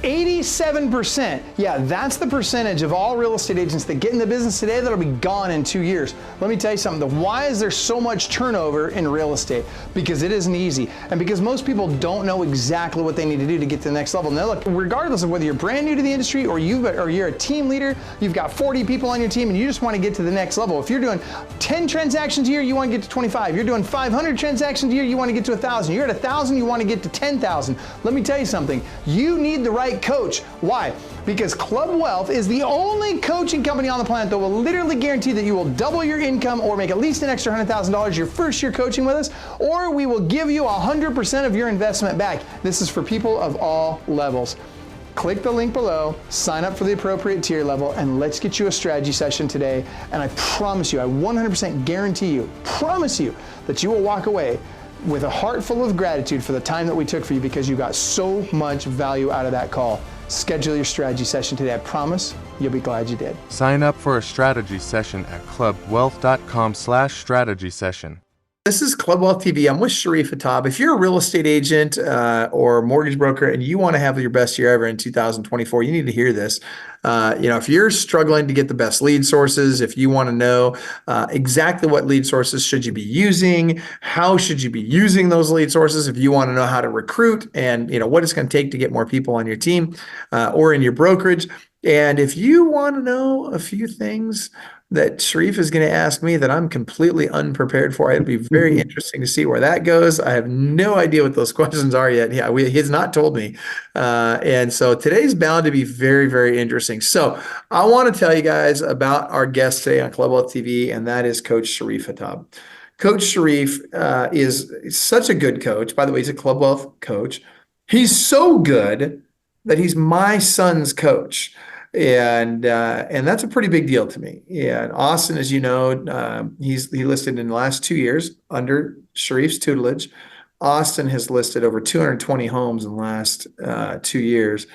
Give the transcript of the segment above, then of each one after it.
87%. Yeah, that's the percentage of all real estate agents that get in the business today that'll be gone in 2 years. Let me tell you something. Why is there so much turnover in real estate? Because it isn't easy. And because most people don't know exactly what they need to do to get to the next level. Now look, regardless of whether you're brand new to the industry or you're a team leader, you've got 40 people on your team and you just want to get to the next level. If you're doing 10 transactions a year, you want to get to 25. You're doing 500 transactions a year, you want to get to 1,000. You're at 1,000, you want to get to 10,000. Let me tell you something. You need the right coach. Why? Because Club Wealth is the only coaching company on the planet that will literally guarantee that you will double your income or make at least an extra $100,000 your first year coaching with us, or we will give you 100% of your investment back. This is for people of all levels. Click the link below, sign up for the appropriate tier level, and let's get you a strategy session today. And I promise you, I 100% guarantee you, promise you, that you will walk away with a heart full of gratitude for the time that we took for you, because you got so much value out of that call. Schedule your strategy session today. I promise you'll be glad you did. Sign up for a strategy session at clubwealth.com/strategy session. This is Club Wealth TV. I'm with Sharif Hatab. If you're a real estate agent or mortgage broker and you want to have your best year ever in 2024, you need to hear this. If you're struggling to get the best lead sources, if you want to know exactly what lead sources should you be using, how should you be using those lead sources, if you want to know how to recruit and what it's going to take to get more people on your team or in your brokerage, and if you want to know a few things that Sharif is going to ask me that I'm completely unprepared for, it'll be very interesting to see where that goes. I have no idea what those questions are yet. Yeah, he's not told me. And so today's bound to be very, very interesting. So I want to tell you guys about our guest today on Club Wealth TV, and that is Coach Sharif Hatab. Coach Sharif is such a good coach. By the way, he's a Club Wealth coach. He's so good that he's my son's coach. And that's a pretty big deal to me. And Austin, as you know, he listed in the last 2 years under Sharif's tutelage. Austin has listed over 220 homes in the last 2 years.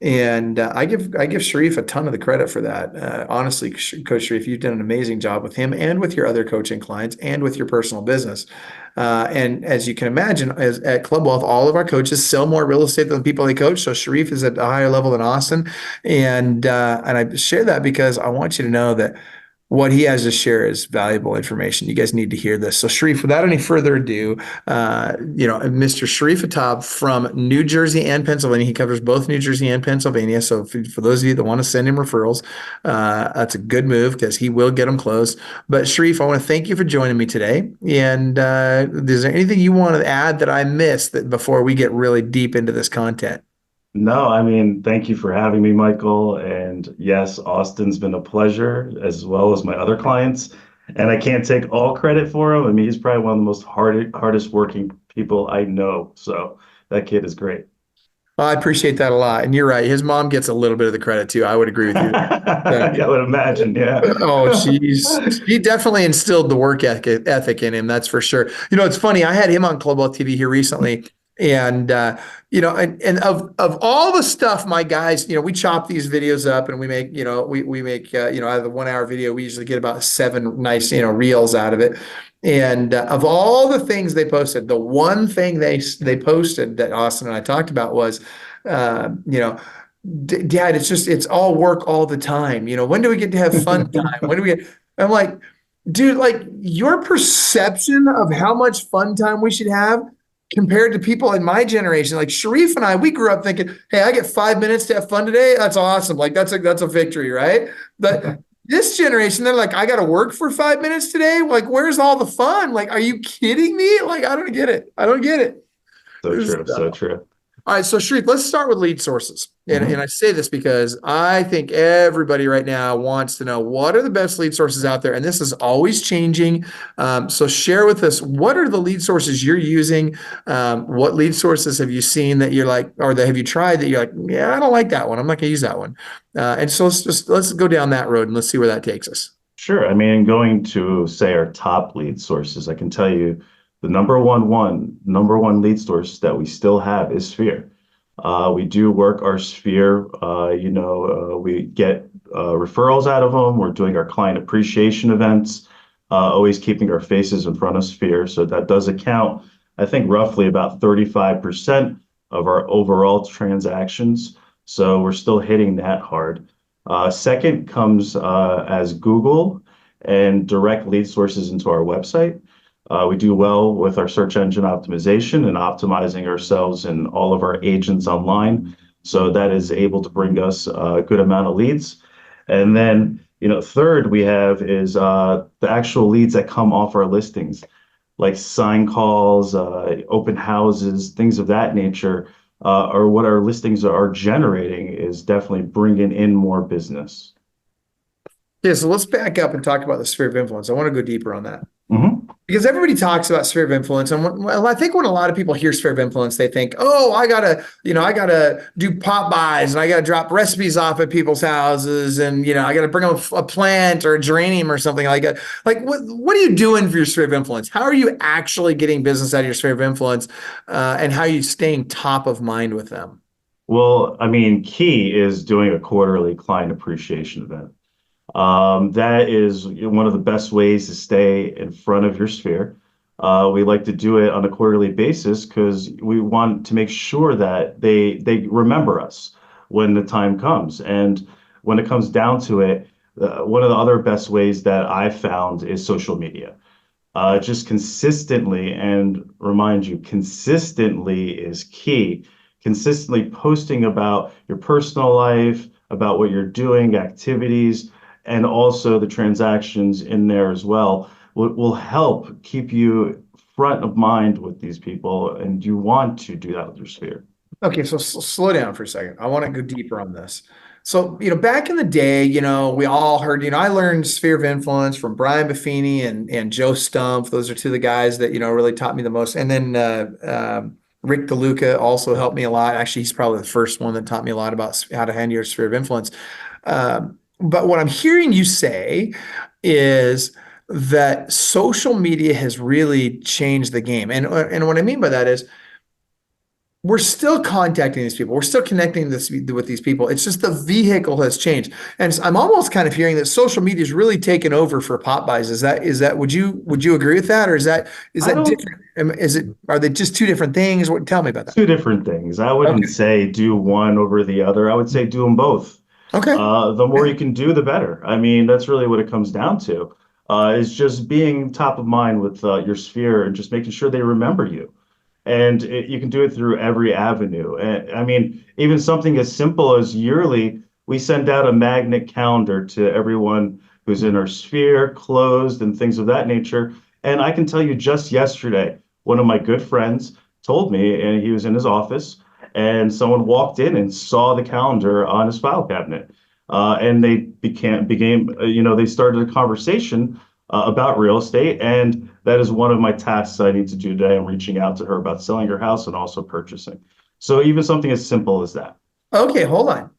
And I give Sharif a ton of the credit for that. Honestly, Coach Sharif, you've done an amazing job with him and with your other coaching clients and with your personal business. And as you can imagine, at Club Wealth, all of our coaches sell more real estate than the people they coach. So Sharif is at a higher level than Austin. And I share that because I want you to know that what he has to share is valuable information. You guys need to hear this. So Sharif, without any further ado, Mr. Sharif Hatab from New Jersey and Pennsylvania. He covers both New Jersey and Pennsylvania. So for those of you that want to send him referrals, that's a good move because he will get them closed. But Sharif, I want to thank you for joining me today. And is there anything you want to add that I missed before we get really deep into this content? No, I mean, thank you for having me, Michael. And yes, Austin's been a pleasure, as well as my other clients. And I can't take all credit for him. I mean, he's probably one of the most hardest working people I know. So that kid is great. Well, I appreciate that a lot. And you're right. His mom gets a little bit of the credit too. I would agree with you. I would imagine. Yeah. Oh, she definitely instilled the work ethic in him. That's for sure. It's funny. I had him on Club Wealth TV here recently. And, and of all the stuff, my guys, we chop these videos up and we make, we make, out of the 1 hour video, we usually get about 7 nice, reels out of it. And of all the things they posted, the one thing they posted that Austin and I talked about was, Dad, it's all work all the time. When do we get to have fun time? When do we get, I'm like, dude, like your perception of how much fun time we should have compared to people in my generation, like Sharif and I, we grew up thinking, hey, I get 5 minutes to have fun today. That's awesome. Like that's a victory, right? But this generation, they're like, I got to work for 5 minutes today. Like, where's all the fun? Like, are you kidding me? Like, I don't get it. So true. All right. So Sharif, let's start with lead sources. And I say this because I think everybody right now wants to know what are the best lead sources out there. And this is always changing. So share with us, what are the lead sources you're using? What lead sources have you seen that you're like, or that have you tried that you're like, yeah, I don't like that one. I'm not going to use that one. And so let's go down that road and let's see where that takes us. Sure. I mean, going to say our top lead sources, I can tell you the number one lead source that we still have is Sphere. We do work our Sphere. We get referrals out of them. We're doing our client appreciation events, always keeping our faces in front of Sphere. So that does account, I think, roughly about 35% of our overall transactions. So we're still hitting that hard. Second comes as Google and direct lead sources into our website. We do well with our search engine optimization and optimizing ourselves and all of our agents online. So that is able to bring us a good amount of leads. And then, third we have is the actual leads that come off our listings, like sign calls, open houses, things of that nature, or what our listings are generating is definitely bringing in more business. Yeah, so let's back up and talk about the sphere of influence. I want to go deeper on that. Mhm. Because everybody talks about sphere of influence, and well, I think when a lot of people hear sphere of influence, they think, "Oh, I gotta do pop buys, and I gotta drop recipes off at people's houses, and I gotta bring them a plant or a geranium or something like that." Like, what are you doing for your sphere of influence? How are you actually getting business out of your sphere of influence, and how are you staying top of mind with them? Well, I mean, key is doing a quarterly client appreciation event. That is one of the best ways to stay in front of your sphere. We like to do it on a quarterly basis because we want to make sure that they remember us when the time comes. And when it comes down to it, one of the other best ways that I've found is social media. Just consistently, and remind you, consistently is key. Consistently posting about your personal life, about what you're doing, activities, and also the transactions in there as well will help keep you front of mind with these people, and you want to do that with your sphere. Okay, so slow down for a second. I want to go deeper on this. So, back in the day, we all heard, I learned sphere of influence from Brian Buffini and Joe Stumpf. Those are two of the guys that, really taught me the most. And then Rick DeLuca also helped me a lot. Actually, he's probably the first one that taught me a lot about how to handle your sphere of influence. But what I'm hearing you say is that social media has really changed the game. And what I mean by that is, we're still contacting these people. We're still connecting with these people. It's just the vehicle has changed. And I'm almost kind of hearing that social media is really taken over for pop buys. Would you agree with that? Or is that I don't different? Are they just two different things? Tell me about that. Two different things. I wouldn't Okay. say do one over the other. I would say do them both. Okay. The more you can do, the better. I mean, that's really what it comes down to. Is just being top of mind with your sphere and just making sure they remember you. And you can do it through every avenue. And I mean, even something as simple as yearly, we send out a magnet calendar to everyone who's in our sphere, closed, and things of that nature. And I can tell you, just yesterday, one of my good friends told me, and he was in his office, and someone walked in and saw the calendar on his file cabinet. And they they started a conversation about real estate. And that is one of my tasks I need to do today. I'm reaching out to her about selling her house and also purchasing. So even something as simple as that. Okay, hold on.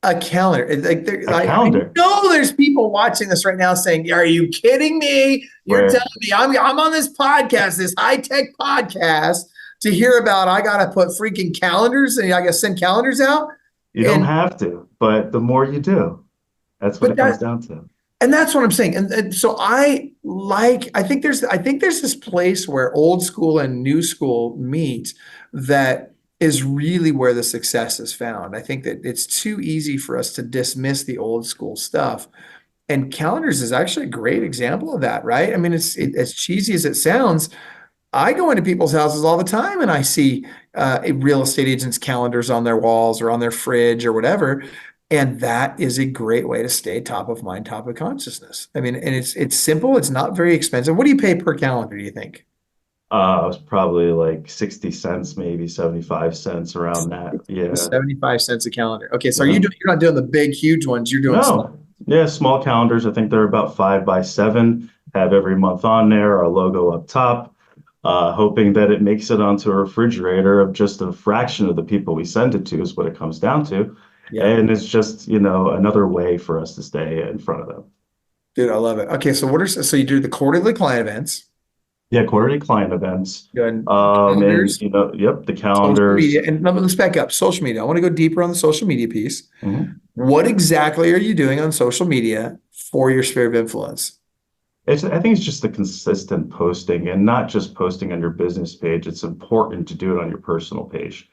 A calendar. A I calendar know there's people watching this right now saying, "Are you kidding me? You're telling where me I'm on this podcast, this high-tech podcast, to hear about I gotta put freaking calendars and I gotta send calendars out?" you don't And have to, but the more you do, that's what but it comes that down to. and that's what I'm saying. And so I think there's this place where old school and new school meet that is really where the success is found. I think that it's too easy for us to dismiss the old school stuff. And calendars is actually a great example of that, right? I mean, as cheesy as it sounds, I go into people's houses all the time and I see real estate agents' calendars on their walls or on their fridge or whatever. And that is a great way to stay top of mind, top of consciousness. I mean, and it's simple. It's not very expensive. What do you pay per calendar, do you think? It was probably like 60 cents, maybe 75 cents around that. Yeah. 75 cents a calendar. Okay, so Yeah. you're not doing the big, huge ones. You're doing small. No. Yeah, small calendars. I think they're about 5 by 7, have every month on there, our logo up top, hoping that it makes it onto a refrigerator of just a fraction of the people we send it to is what it comes down to. Yeah, And it's just, another way for us to stay in front of them. dude, I love it. Okay, so you do the quarterly client events, Yeah, quarterly client events. doing And calendars, yep, the social calendars. media, and let's back up. Social media. I want to go deeper on the social media piece. Mhm. What exactly are you doing on social media for your sphere of influence? I think it's just the consistent posting and not just posting on your business page. It's important to do it on your personal page.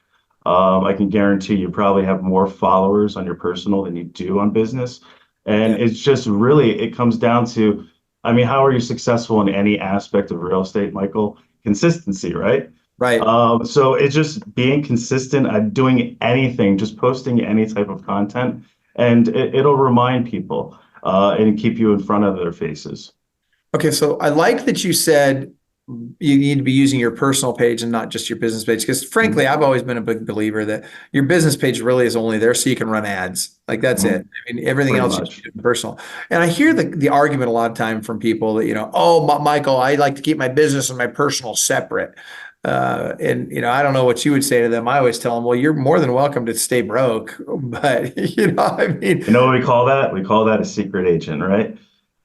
I can guarantee you probably have more followers on your personal than you do on business. And Yeah. it's just really, it comes down to, I mean, how are you successful in any aspect of real estate, Michael? Consistency, right? Right. So it's just being consistent at doing anything, just posting any type of content, and it'll remind people and keep you in front of their faces. Okay, so I like that you said you need to be using your personal page and not just your business page. Because frankly, Mhm. I've always been a big believer that your business page really is only there so you can run ads. Like that's it. Mhm. I mean, everything Pretty else you should much. do personal. And I hear the argument a lot of time from people that, oh, Michael, I like to keep my business and my personal separate. And I don't know what you would say to them. I always tell them, well, you're more than welcome to stay broke, but I mean, You know what we call that? We call that a secret agent, right?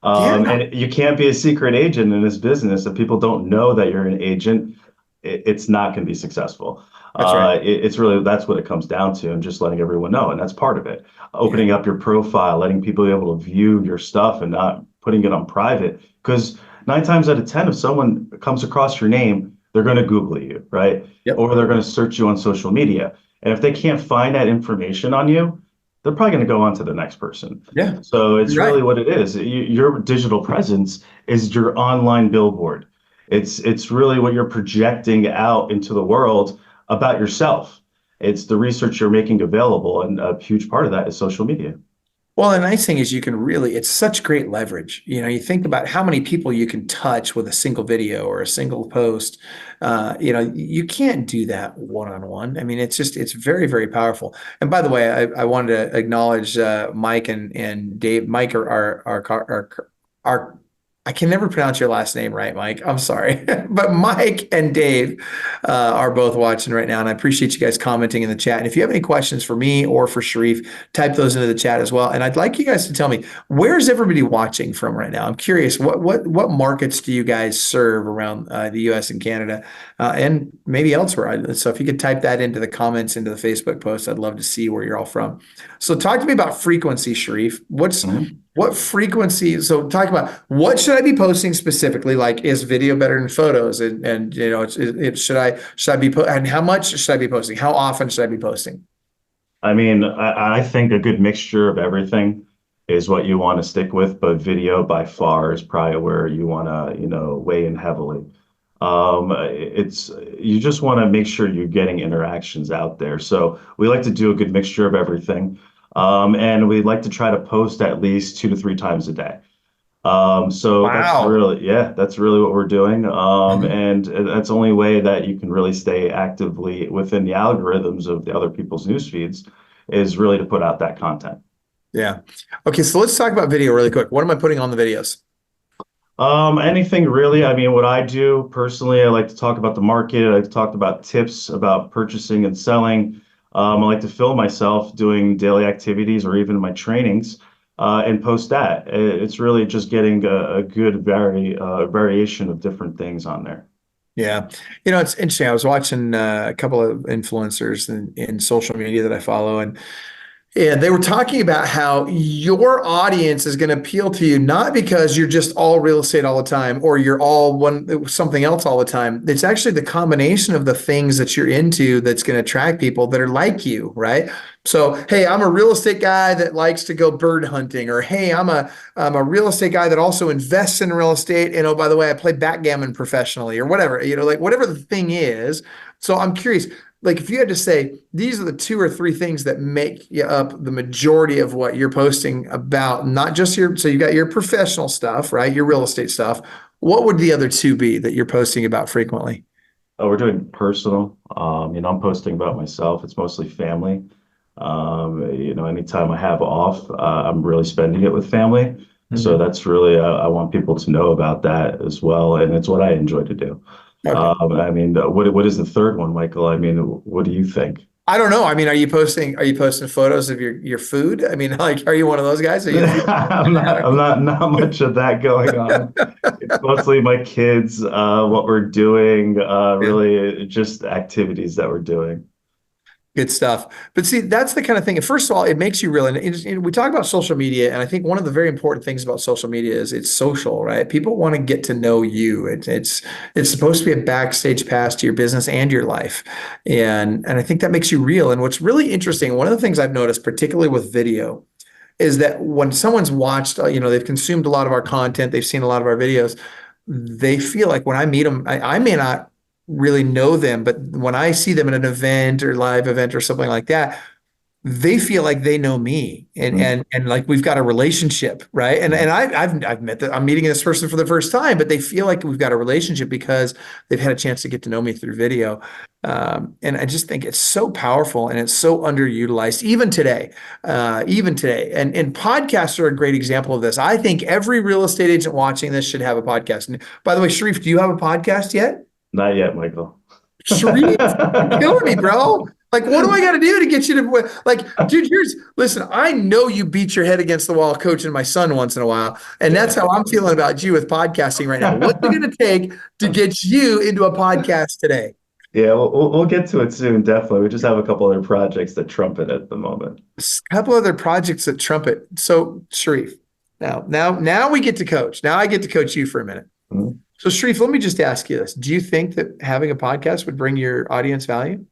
yeah, And you can't be a secret agent in this business if people don't know that you're an agent. It's not going to be successful. that's right. It's really that's what it comes down to, and just letting everyone know, and that's part of it. Yeah, Opening up your profile, letting people be able to view your stuff, and not putting it on private. Because 9 times out of 10, if someone comes across your name, they're going to Google you, right? yep, Or they're going to search you on social media, and if they can't find that information on you, they're probably going to go on to the next person. yeah, So you're it's right. really what it is. Your digital presence is your online billboard. It's really what you're projecting out into the world about yourself. It's the research you're making available, and a huge part of that is social media. Well, the nice thing is you can really, it's such great leverage. You think about how many people you can touch with a single video or a single post. You can't do that one-on-one. I mean, it's very, very powerful. And by the way, I wanted to acknowledge Mike and Dave. Mike are I can never pronounce your last name right, Mike. I'm sorry. But Mike and Dave are both watching right now. And I appreciate you guys commenting in the chat. And if you have any questions for me or for Sharif, type those into the chat as well. And I'd like you guys to tell me, where's everybody watching from right now? I'm curious, what markets do you guys serve around the US and Canada and maybe elsewhere? So if you could type that into the comments into the Facebook post, I'd love to see where you're all from. So talk to me about frequency, Sharif. Mhm. What frequency? So talk about what should I be posting specifically? Like, is video better than photos? And should I be and how much should I be posting? How often should I be posting? I mean, I think a good mixture of everything is what you want to stick with, but video by far is probably where you want to, weigh in heavily. It's you just want to make sure you're getting interactions out there. So we like to do a good mixture of everything. And we like to try to post at least 2 to 3 times a day. So that's Wow. really, yeah, that's really what we're doing. Mhm. And that's the only way that you can really stay actively within the algorithms of the other people's news feeds is really to put out that content. Yeah. Okay, so let's talk about video really quick. What am I putting on the videos? Anything really. I mean, what I do personally, I like to talk about the market. I like to talk about tips about purchasing and selling. I like to film myself doing daily activities or even my trainings, and post that. It's really just getting a good variation of different things on there. Yeah. It's interesting. I was watching a couple of influencers in social media that I follow, and they were talking about how your audience is going to appeal to you not because you're just all real estate all the time or you're all something else all the time. It's actually the combination of the things that you're into that's going to attract people that are like you, right? So, hey, I'm a real estate guy that likes to go bird hunting, or hey, I'm a real estate guy that also invests in real estate. And oh, by the way, I play backgammon professionally, or whatever, like whatever the thing is. So I'm curious, like if you had to say these are the 2 or 3 things that make you up the majority of what you're posting about, not just so you got your professional stuff, right? Your real estate stuff. What would the other two be that you're posting about frequently? Oh, we're doing personal. I'm posting about myself. It's mostly family. Anytime I have off, I'm really spending it with family. So Mhm. that's really, I want people to know about that as well. And it's what I enjoy to do. Okay. I mean, what is the third one, Michael? I mean, what do you think? I don't know. I mean, are you posting photos of your food? I mean, like, are you one of those guys? Are you a food I'm not much of that going on. It's mostly my kids, what we're doing, Yeah. really just activities that we're doing. Good stuff. But see, that's the kind of thing. First of all, it makes you real. And we talk about social media, and I think one of the very important things about social media is it's social, right? People want to get to know you. It's supposed to be a backstage pass to your business and your life, and I think that makes you real. And what's really interesting, one of the things I've noticed, particularly with video, is that when someone's watched, they've consumed a lot of our content, they've seen a lot of our videos, they feel like when I meet them, I may not really know them, but when I see them at an event or live event or something like that, they feel like they know me and like we've got a relationship, right? And I've met that I'm meeting this person for the first time, but they feel like we've got a relationship because they've had a chance to get to know me through video. And I just think it's so powerful and it's so underutilized even today, And podcasts are a great example of this. I think every real estate agent watching this should have a podcast. And by the way, Sharif, do you have a podcast yet? Not yet, Michael. Sharif, you're killing me, bro. Like, what do I got to do to get you to like, dude, listen, I know you beat your head against the wall coaching my son once in a while. And that's how I'm feeling about you with podcasting right now. What's it going to take to get you into a podcast today? Yeah, we'll get to it soon, definitely. We just have a couple other projects that trumpet at the moment. A couple other projects that trumpet. So, Sharif, now we get to coach. Now I get to coach you for a minute. Mhm. So, Sharif, let me just ask you this. Do you think that having a podcast would bring your audience value?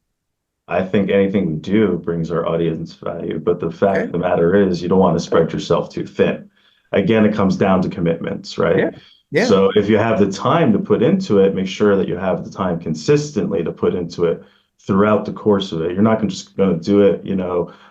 I think anything we do brings our audience value, but the fact of the matter is you don't want to spread yourself too thin. Again, it comes down to commitments, right? Yeah. Yeah. So if you have the time to put into it, make sure that you have the time consistently to put into it throughout the course of it. You're not just going to do it,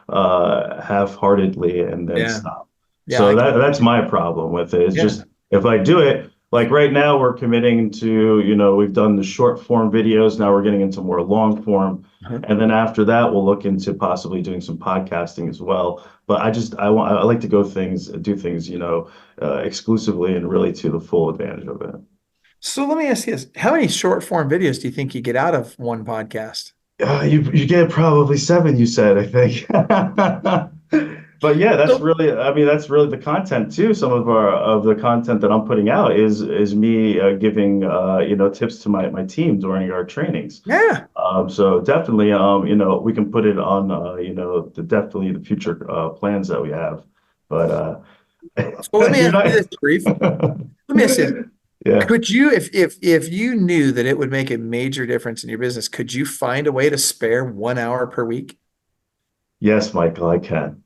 half-heartedly and then stop. Yeah, So that's my problem with it. It's just if I do it, like right now we're committing to, we've done the short form videos. Now we're getting into more long form. And then after that, we'll look into possibly doing some podcasting as well. But I like to do things, exclusively and really to the full advantage of it. So let me ask you this. How many short form videos do you think you get out of one podcast? You get probably 7, you said, I think. But yeah, that's really the content too. Some of the content that I'm putting out is me giving tips to my team during our trainings. Yeah. So definitely we can put it on definitely the future plans that we have. But so let me ask you this, Sharif. Let me ask you. Yeah. Could you, if you knew that it would make a major difference in your business, could you find a way to spare 1 hour per week? Yes, Michael, I can.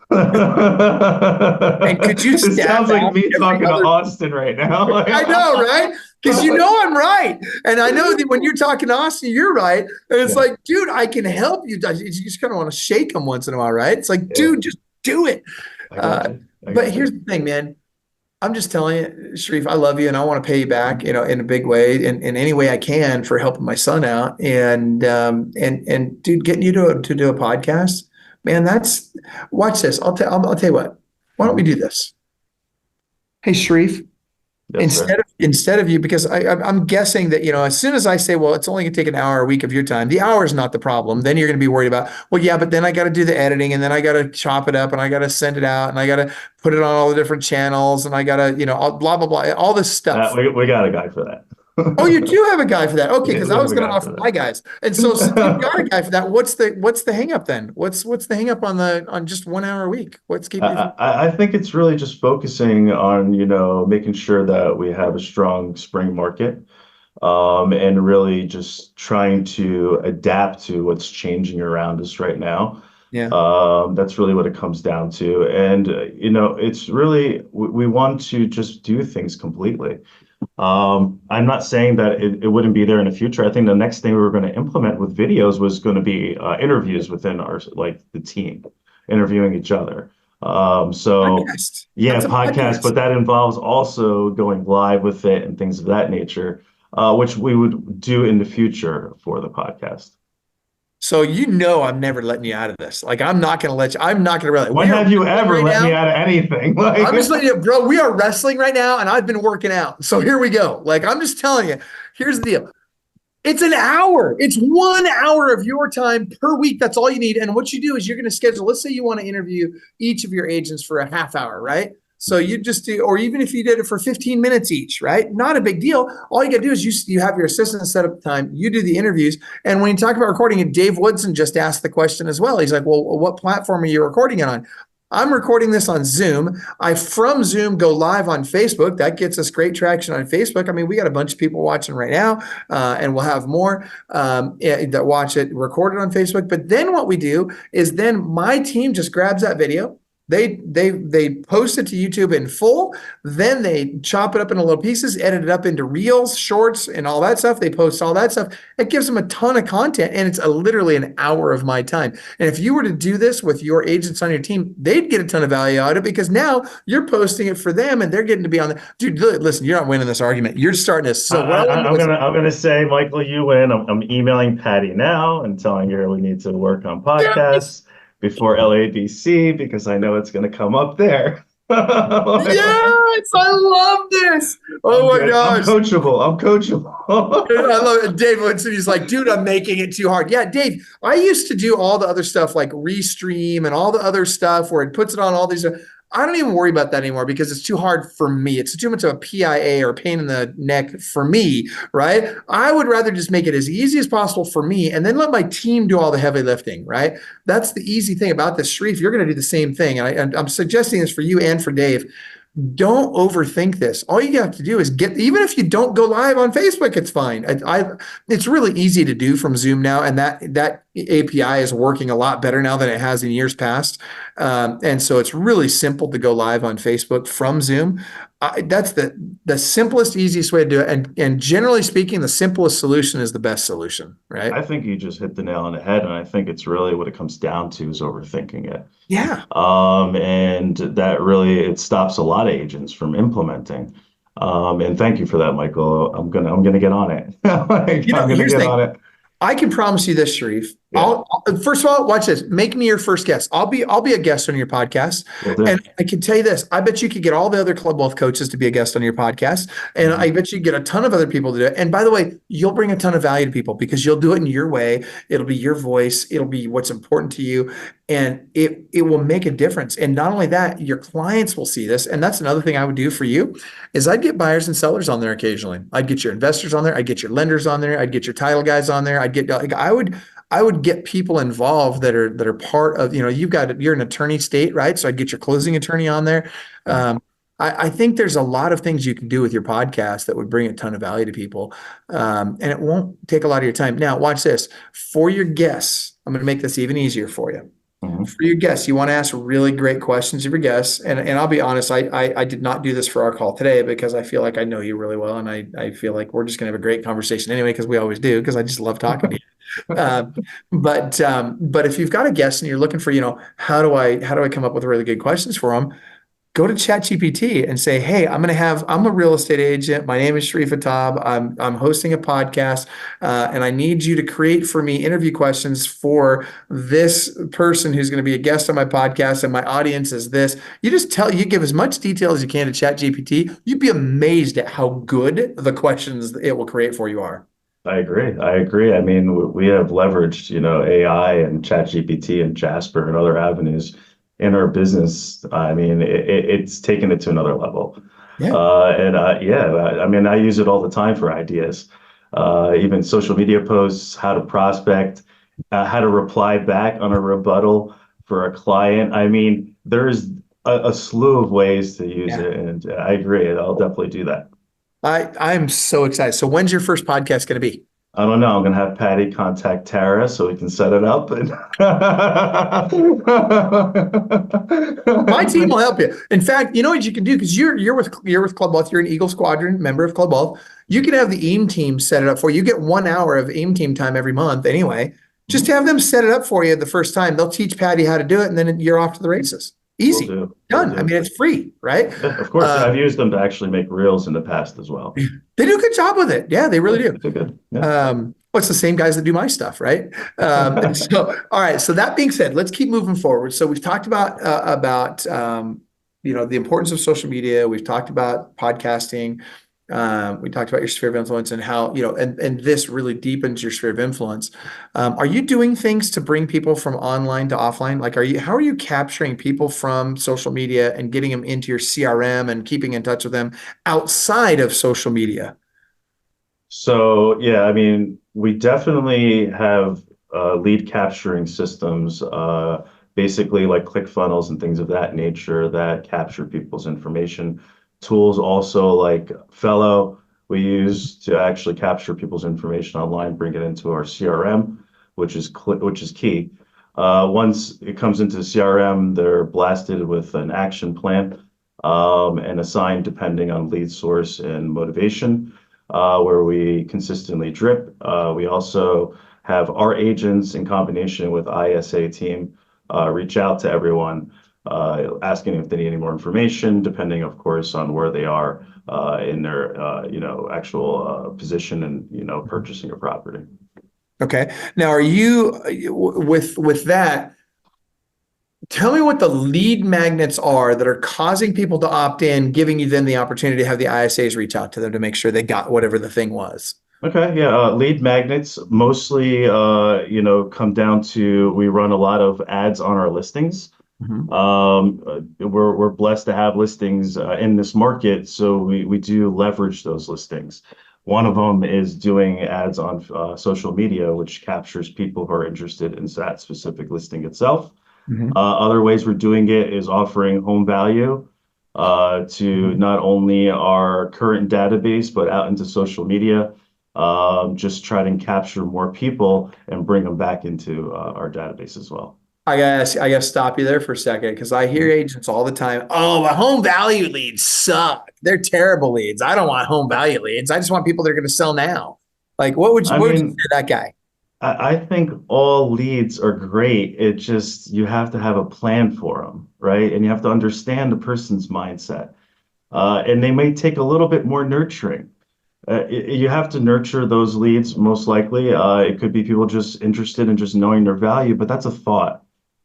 And could you It sounds like me talking to Austin right now. I know, right? Because I'm right. And I know that when you're talking to Austin, you're right. And it's like, dude, I can help you. You just kind of want to shake them once in a while, right? It's like, dude, just do it. But here's the thing, man. I'm just telling you, Sharif, I love you and I want to pay you back, in a big way, in any way I can for helping my son out. And dude, getting you to do a podcast, man, watch this. I'll tell you what. Why don't we do this? Hey, Sharif, instead of you, because I'm guessing that, as soon as I say, well, it's only gonna take an hour a week of your time, the hour is not the problem. Then you're gonna be worried about, well, yeah, but then I got to do the editing and then I got to chop it up and I got to send it out and I got to put it on all the different channels and I got to, blah, blah, blah, all this stuff. We got a guy for that. Oh, you do have a guy for that. Okay, because I was going to offer my guys. And so since you've got a guy for that, what's the hang up then? What's the hang up on just 1 hour a week? What's keeping you? I think it's really just focusing on, making sure that we have a strong spring market, and really just trying to adapt to what's changing around us right now. Yeah. That's really what it comes down to. And, it's really, we want to just do things completely. I'm not saying that it wouldn't be there in the future. I think the next thing we were going to implement with videos was going to be interviews within the team, interviewing each other. Podcast. Podcast, but that involves also going live with it and things of that nature, which we would do in the future for the podcast. So I'm never letting you out of this. Like, I'm not going to let you. I'm not going to really. When have you ever let me out of anything? I'm just letting you, bro. We are wrestling right now, and I've been working out. So here we go. Like, I'm just telling you. Here's the deal. It's an hour. It's 1 hour of your time per week. That's all you need. And what you do is you're going to schedule. Let's say you want to interview each of your agents for a half hour, right? So you just do, or even if you did it for 15 minutes each, right? Not a big deal. All you got to do is you have your assistant set up the time, you do the interviews. And when you talk about recording it, Dave Woodson just asked the question as well. He's like, well, what platform are you recording it on? I'm recording this on Zoom. From Zoom go live on Facebook. That gets us great traction on Facebook. I mean, we got a bunch of people watching right now, and we'll have more that watch it recorded on Facebook. But then what we do is then my team just grabs that video. They post it to YouTube in full. Then they chop it up into little pieces, edit it up into reels, shorts, and all that stuff. They post all that stuff. It gives them a ton of content, and it's literally an hour of my time. And if you were to do this with your agents on your team, they'd get a ton of value out of it because now you're posting it for them, and they're getting to be on the. Dude, listen, you're not winning this argument. You're starting this. So I'm gonna say, Michael, you win. I'm emailing Patty now and telling her we need to work on podcasts before LADC because I know it's going to come up there. Yes, I love this. Oh my gosh. I'm coachable. I love it. Dave Woodson, he's like, dude, I'm making it too hard. Yeah, Dave, I used to do all the other stuff like Restream and all the other stuff where it puts it on all these. I don't even worry about that anymore because it's too hard for me. It's too much of a PIA or pain in the neck for me, right? I would rather just make it as easy as possible for me and then let my team do all the heavy lifting, right? That's the easy thing about this, Sharif. You're going to do the same thing. And I'm suggesting this for you and for Dave. Don't overthink this. All you have to do is even if you don't go live on Facebook, it's fine. It's really easy to do from Zoom now, and that API is working a lot better now than it has in years past. And so it's really simple to go live on Facebook from Zoom. That's the simplest, easiest way to do it. And generally speaking, the simplest solution is the best solution, right? I think you just hit the nail on the head, and I think it's really what it comes down to is overthinking it. Yeah. And that really it stops a lot of agents from implementing. And thank you for that, Michael. I'm gonna get on it. I'm gonna get on it. I can promise you this, Sharif. Yeah. First of all, watch this. Make me your first guest. I'll be a guest on your podcast. And I can tell you this. I bet you could get all the other Club Wealth coaches to be a guest on your podcast. And I bet you get a ton of other people to do it. And by the way, you'll bring a ton of value to people because you'll do it in your way. It'll be your voice. It'll be what's important to you. And it will make a difference. And not only that, your clients will see this. And that's another thing I would do for you is I'd get buyers and sellers on there occasionally. I'd get your investors on there. I'd get your lenders on there. I'd get your title guys on there. I would get people involved that are part of, you're an attorney state, right? So I'd get your closing attorney on there. I think there's a lot of things you can do with your podcast that would bring a ton of value to people. And it won't take a lot of your time. Now, watch this. For your guests, I'm going to make this even easier for you. For your guests, you want to ask really great questions of your guests. And I'll be honest, I did not do this for our call today because I feel like I know you really well. And I feel like we're just going to have a great conversation anyway, because we always do, because I just love talking to you. But if you've got a guest and you're looking for, how do I come up with really good questions for them? Go to ChatGPT and say, hey, I'm a real estate agent. My name is Sharif Hatab. I'm hosting a podcast, and I need you to create for me interview questions for this person who's going to be a guest on my podcast, and my audience is this. You give as much detail as you can to ChatGPT. You'd be amazed at how good the questions it will create for you are. I agree. I mean, we have leveraged, AI and ChatGPT and Jasper and other avenues in our business. I mean, it's taken it to another level. Yeah. I mean, I use it all the time for ideas, even social media posts, how to prospect, how to reply back on a rebuttal for a client. I mean, there's a slew of ways to use it. And I agree. I'll definitely do that. I'm so excited. So when's your first podcast going to be? I don't know. I'm going to have Patty contact Tara so we can set it up. And my team will help you. In fact, you know what you can do, because you're with Club Wealth. You're an Eagle Squadron member of Club Wealth. You can have the AIM team set it up for you. You get 1 hour of AIM team time every month anyway. Just have them set it up for you the first time. They'll teach Patty how to do it, and then you're off to the races. Easy. Done. I mean, it's free, right? Yeah, of course. I've used them to actually make reels in the past as well. They do a good job with it. Yeah, they really do. They're good. Yeah. It's the same guys that do my stuff, right? All right. So that being said, let's keep moving forward. So we've talked about the importance of social media. We've talked about podcasting. We talked about your sphere of influence and how, and this really deepens your sphere of influence. Are you doing things to bring people from online to offline? Like, how are you capturing people from social media and getting them into your CRM and keeping in touch with them outside of social media? So yeah, I mean, we definitely have lead capturing systems, basically like ClickFunnels and things of that nature that capture people's information. Tools also like Fellow we use to actually capture people's information online, bring it into our CRM, which is key. Once it comes into the CRM, they're blasted with an action plan and assigned depending on lead source and motivation where we consistently drip. We also have our agents in combination with ISA team reach out to everyone, asking if they need any more information, depending, of course, on where they are in their, actual position and, purchasing a property. Okay. Now, are you with that? Tell me what the lead magnets are that are causing people to opt in, giving you then the opportunity to have the ISAs reach out to them to make sure they got whatever the thing was. Okay, yeah, lead magnets mostly, come down to we run a lot of ads on our listings. Mhm. We're blessed to have listings in this market, so we do leverage those listings. One of them is doing ads on social media, which captures people who are interested in that specific listing itself. Mhm. Other ways we're doing it is offering home value to not only our current database, but out into social media. Just try to capture more people and bring them back into our database as well. I gotta stop you there for a second because I hear agents all the time. Oh, my home value leads suck. They're terrible leads. I don't want home value leads. I just want people that are going to sell now. Like, I what would you say mean, to that guy? I think all leads are great. It just, you have to have a plan for them, right? And you have to understand the person's mindset. And they may take a little bit more nurturing. You have to nurture those leads most likely. It could be people just interested in just knowing their value, but that's a thought.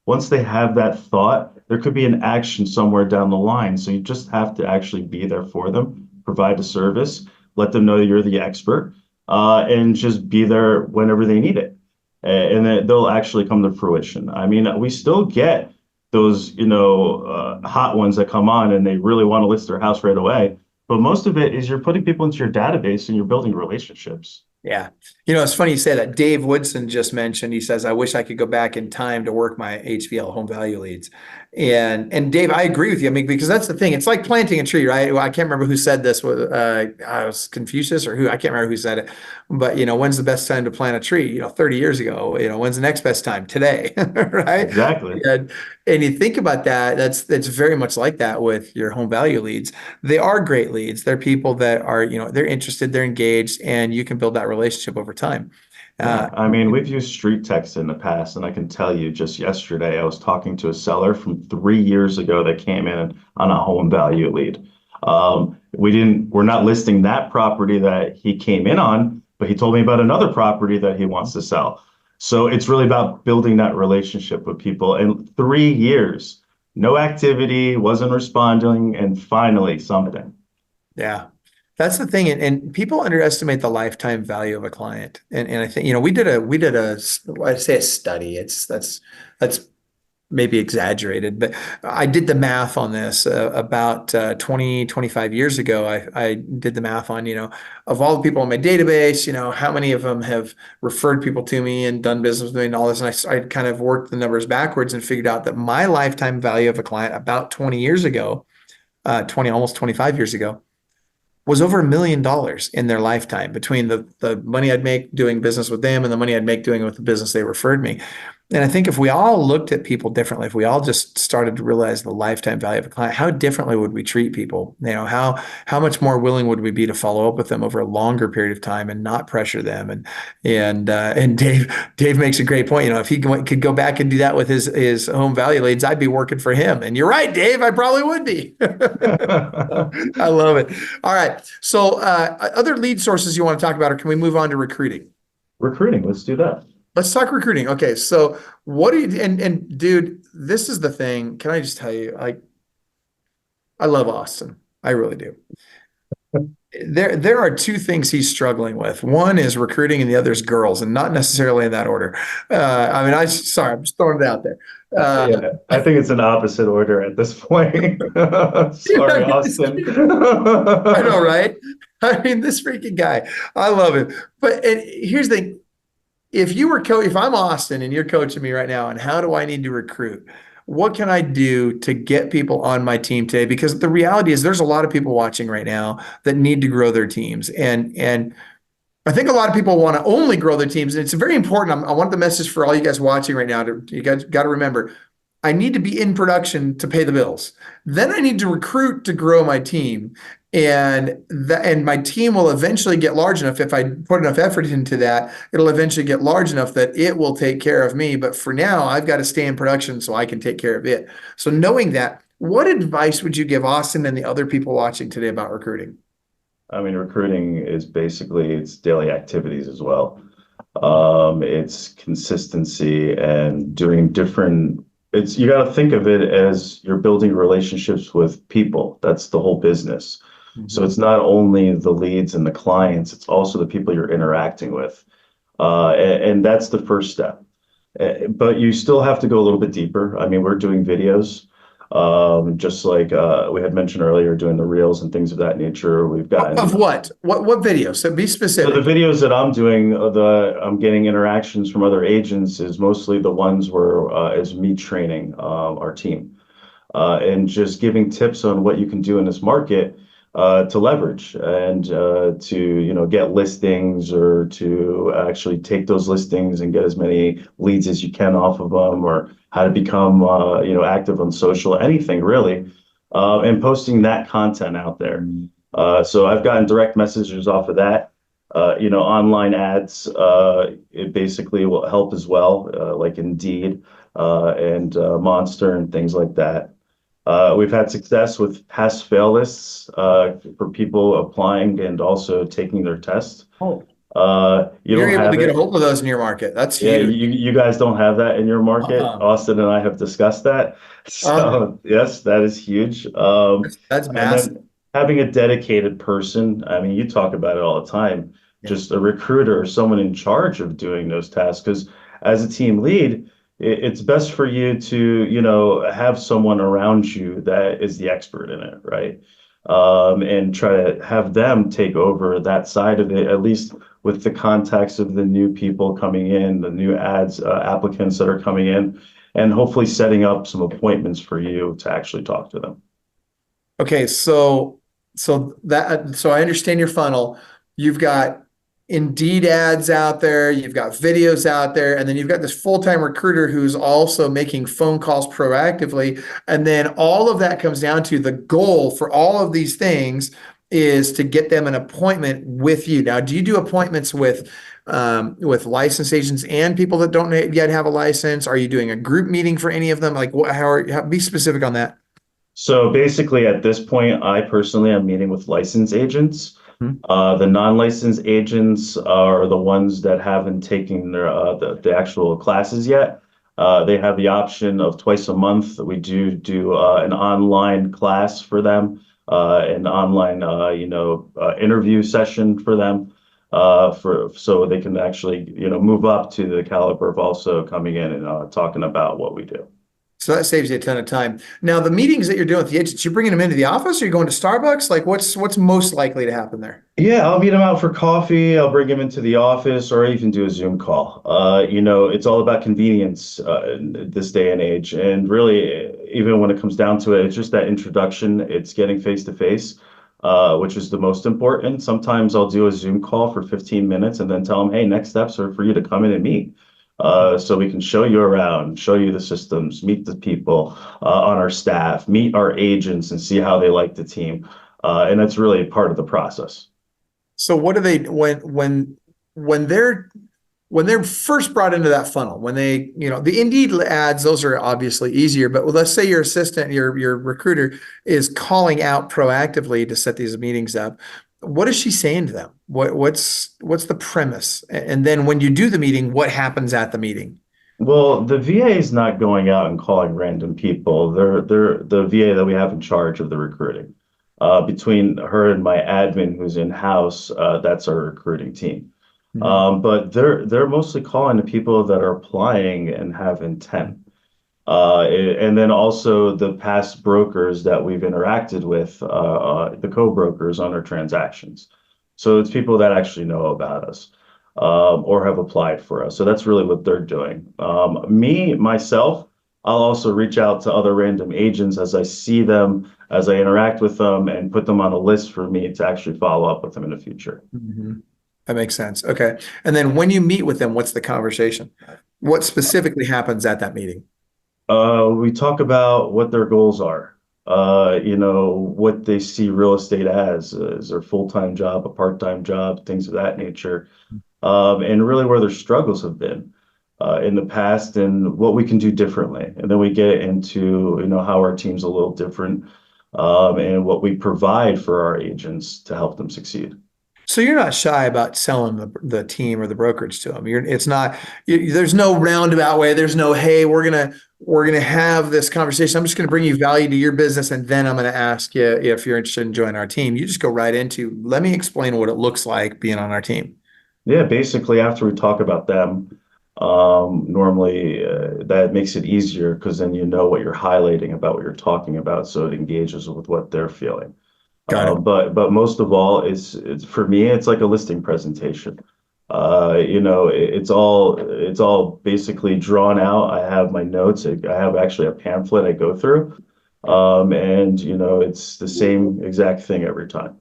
Once they have that thought, there could be an action somewhere down the line. So you just have to actually be there for them, provide a service, let them know you're the expert, and just be there whenever they need it. And then they'll actually come to fruition. I mean, we still get those, hot ones that come on and they really want to list their house right away. But most of it is you're putting people into your database and you're building relationships. Yeah. It's funny you say that. Dave Woodson just mentioned, he says, I wish I could go back in time to work my HVL home value leads. And Dave, I agree with you. I mean, because that's the thing. It's like planting a tree, right? Well, I can't remember who said this. I was Confucius or who, I can't remember who said it. But, when's the best time to plant a tree? 30 years ago. When's the next best time? Today, right? Exactly. And you think about that, that's very much like that with your home value leads. They are great leads. They're people that are, they're interested, they're engaged, and you can build that relationship over time. Yeah, I mean, we've used street text in the past, and I can tell you just yesterday, I was talking to a seller from 3 years ago that came in on a home value lead. We're not listing that property that he came in on, but he told me about another property that he wants to sell. So it's really about building that relationship with people. And 3 years, no activity, wasn't responding, and finally something. Yeah. That's the thing. And people underestimate the lifetime value of a client. And I think, I'd say a study. That's maybe exaggerated, but I did the math on this about 20, 25 years ago. I did the math on, of all the people in my database, how many of them have referred people to me and done business with me and all this. And I kind of worked the numbers backwards and figured out that my lifetime value of a client about 20 years ago, almost 25 years ago, was over $1 million in their lifetime between the money I'd make doing business with them and the money I'd make doing it with the business they referred me. And I think if we all looked at people differently, if we all just started to realize the lifetime value of a client, how differently would we treat people? How much more willing would we be to follow up with them over a longer period of time and not pressure them? And Dave makes a great point. If he could go back and do that with his home value leads, I'd be working for him. And you're right, Dave, I probably would be. I love it. All right. So other lead sources you want to talk about, or can we move on to recruiting? Recruiting, let's do that. Let's talk recruiting. Okay. So what do you, and dude, this is the thing. Can I just tell you, I love Austin. I really do. There are two things he's struggling with. One is recruiting, and the other is girls, and not necessarily in that order. I mean, sorry, I'm just throwing it out there. Uh, Yeah, I think it's an opposite order at this point. Sorry, Austin. I know, right? I mean, this freaking guy, I love him. But and here's the thing. If I'm Austin and you're coaching me right now, and how do I need to recruit? What can I do to get people on my team today? Because the reality is there's a lot of people watching right now that need to grow their teams. And I think a lot of people want to only grow their teams. And it's very important. I want the message for all you guys watching right now you guys got to remember, I need to be in production to pay the bills. Then I need to recruit to grow my team. And my team will eventually get large enough. If I put enough effort into that, it'll eventually get large enough that it will take care of me. But for now, I've got to stay in production so I can take care of it. So knowing that, what advice would you give Austin and the other people watching today about recruiting? I mean, recruiting is basically it's daily activities as well. It's consistency and doing different. It's you got to think of it as you're building relationships with people. That's the whole business. So it's not only the leads and the clients, it's also the people you're interacting with. And that's the first step. But you still have to go a little bit deeper. I mean, we're doing videos, just like we had mentioned earlier, doing the reels and things of that nature. We've Of gotten what? What video? So be so the specific. videos that I'm doing, I'm getting interactions from other agents is mostly the ones where is me training our team and just giving tips on what you can do in this market to leverage and to get listings or to actually take those listings and get as many leads as you can off of them, or how to become active on social, anything really, and posting that content out there. So I've gotten direct messages off of that. Online ads, it basically will help as well, like Indeed and Monster and things like that. We've had success with pass fail lists for people applying and also taking their test. Oh, You you're don't able to have get a it. hold of those in your market. That's Yeah, huge. you guys don't have that in your market. Uh-uh. Austin and I have discussed that. Uh, So yes, that is huge. that's And massive. then having a dedicated person, I mean, you talk about it all the time, Yeah. just a recruiter or someone in charge of doing those tasks. Because as a team lead, it's best for you to, have someone around you that is the expert in it, right? And try to have them take over that side of it, at least with the context of the new people coming in, the new ads, applicants that are coming in, and hopefully setting up some appointments for you to actually talk to them. Okay, so I understand your funnel. You've got Indeed ads out there, you've got videos out there, and then you've got this full-time recruiter who's also making phone calls proactively. And then all of that comes down to the goal for all of these things is to get them an appointment with you. Now, do you do appointments with licensed agents and people that don't yet have a license? Are you doing a group meeting for any of them? Like, be specific on that. So basically, at this point, I personally am meeting with licensed agents. Hmm. The non-licensed agents are the ones that haven't taken the actual classes yet. They have the option of twice a month. We do an online class for them, an online interview session for them, for so they can actually move up to the caliber of also coming in and talking about what we do. So that saves you a ton of time. Now, the meetings that you're doing with the agents, you're bringing them into the office, or you're going to Starbucks? Like, what's most likely to happen there? Yeah, I'll meet him out for coffee. I'll bring him into the office, or I even do a Zoom call. It's all about convenience this day and age. And really, even when it comes down to it, it's just that introduction. It's getting face to face, which is the most important. Sometimes I'll do a Zoom call for 15 minutes and then tell them, hey, next steps are for you to come in and meet. So we can show you around, show you the systems, meet the people on our staff, meet our agents, and see how they like the team. And that's really part of the process. So what do they when they're first brought into that funnel, when the Indeed ads, those are obviously easier, but let's say your assistant, your recruiter is calling out proactively to set these meetings up. What is she saying to them? What's the premise? And then when you do the meeting, what happens at the meeting? Well, the VA is not going out and calling random people. They're the VA that we have in charge of the recruiting. Between her and my admin who's in-house, that's our recruiting team. Mhm. But they're mostly calling to people that are applying and have intent. And then also the past brokers that we've interacted with, the co-brokers on our transactions. So it's people that actually know about us, or have applied for us. So that's really what they're doing. Myself, I'll also reach out to other random agents as I see them, as I interact with them, and put them on a list for me to actually follow up with them in the future. Mhm. That makes sense. Okay. And then when you meet with them, what's the conversation? What specifically happens at that meeting? We talk about what their goals are. What they see real estate as, is their full-time job, a part-time job, things of that nature, and really where their struggles have been in the past and what we can do differently. And then we get into, how our team's a little different, and what we provide for our agents to help them succeed. So you're not shy about selling the team or the brokerage to them. It's not, there's no roundabout way. There's no, hey, we're gonna have this conversation. I'm just gonna bring you value to your business, and then I'm gonna ask you if you're interested in joining our team. You just go right into, let me explain what it looks like being on our team. Yeah, basically after we talk about them, normally that makes it easier because then you know what you're highlighting about what you're talking about, so it engages with what they're feeling. Got it. But most of all, it's for me, it's like a listing presentation. It's all basically drawn out. I have my notes. I have actually a pamphlet I go through, and it's the same exact thing every time.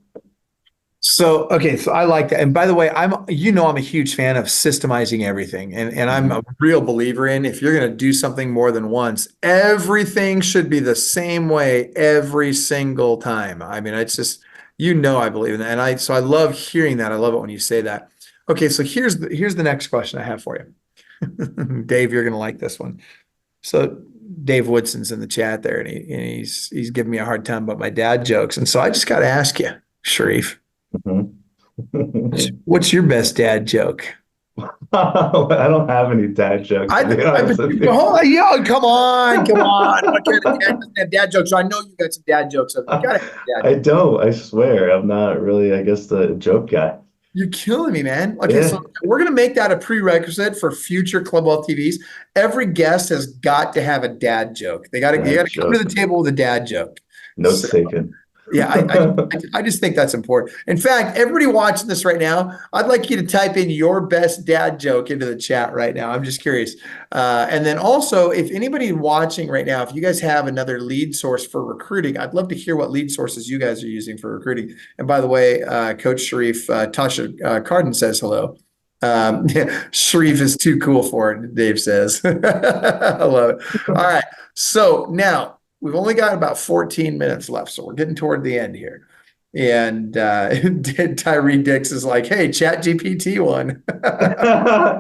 So, okay, so I like that. And by the way, I'm a huge fan of systemizing everything. And I'm a Mhm. real believer in, if you're going to do something more than once, everything should be the same way every single time. I mean, it's just, I believe in that. So I love hearing that. I love it when you say that. Okay, so here's the next question I have for you. Dave, you're going to like this one. So Dave Woodson's in the chat there, and he's giving me a hard time about my dad jokes. And so I just got to ask you, Sharif. Mhm. What's your best dad joke? I don't have any dad jokes, to be I've honest been, with you. oh, yeah, come on, come on. What kind of dad doesn't have dad jokes? So I know you got some dad jokes. You gotta have a dad I joke. don't, I swear. I'm not really, I guess, the joke guy. You're killing me, man. Okay, so Yeah, we're gonna make that a prerequisite for future Club Wealth TVs. Every guest has got to have a dad joke. You dad gotta come to the joke. table with a dad joke. So Notes taken. yeah, I just think that's important. In fact, everybody watching this right now, I'd like you to type in your best dad joke into the chat right now. I'm just curious. And then also, if anybody watching right now, if you guys have another lead source for recruiting, I'd love to hear what lead sources you guys are using for recruiting. And by the way, Coach Sharif, Tasha Carden says hello. Sharif is too cool for it, Dave says. I love it. All right. So now we've only got about 14 minutes left, so we're getting toward the end here. And Tyree Dix is like, hey, Chat GPT one.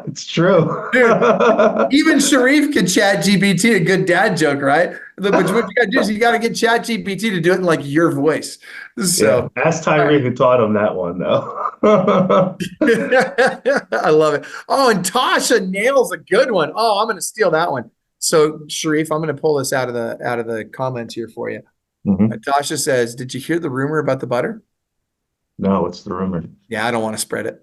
It's true. Dude, even Sharif can Chat GPT a good dad joke, right? But what you gotta do is you gotta get Chat GPT to do it in like your voice. Yeah, So ask all right. Tyree who taught him that one, though. I love it. Oh, and Tasha nails a good one. Oh, I'm gonna steal that one. So Sharif, I'm gonna pull this out of the comments here for you. Mhm. Tasha says, "Did you hear the rumor about the butter?" No, what's the rumor? Yeah, I don't want to spread it.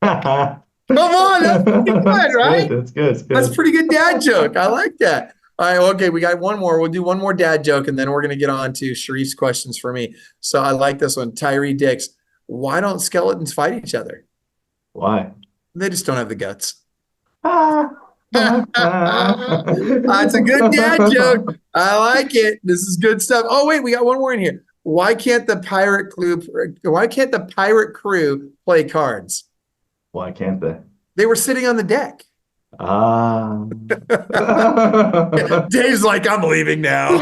That's Come on, that's pretty good, good. right? That's good. It's That's a good. pretty good dad joke. I like that. All right, okay, we got one more. We'll do one more dad joke, and then we're gonna get on to Sharif's questions for me. So I like this one. Tyree Dix, why don't skeletons fight each other? Why? They just don't have the guts. Ah. That's a good dad joke. I like it. This is good stuff. Oh, wait, we got one more in here. Why can't the pirate crew play cards? Why can't they? They were sitting on the deck. Ah. Dave's like, I'm leaving now.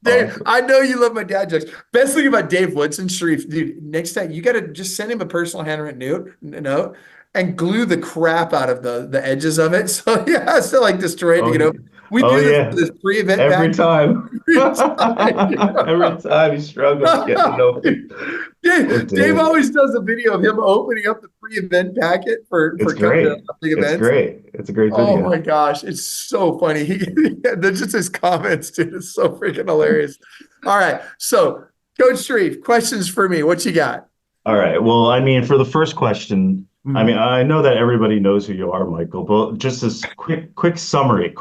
Dave, Awesome. I know you love my dad jokes. Best thing about Dave Woodson, Sharif, dude, next time you got to just send him a personal handwritten note and glue the crap out of the edges of it. So he has to like destroy it to Oh, get over. We oh do this yeah. for this pre-event Every pack. time. Every time he struggles getting it open. Dave, Poor Dave Dave. always does a video of him opening up the free event packet for It's coming to great. big It's events. great. It's a great Oh video. my gosh, it's so funny. That's just his comments, dude. It's so freaking hilarious. All right, so Coach Sharif, questions for me. What you got? All right. Well, I mean, for the first question, I Mhm. mean, I know that everybody knows who you are, Michael, but just this quick summary.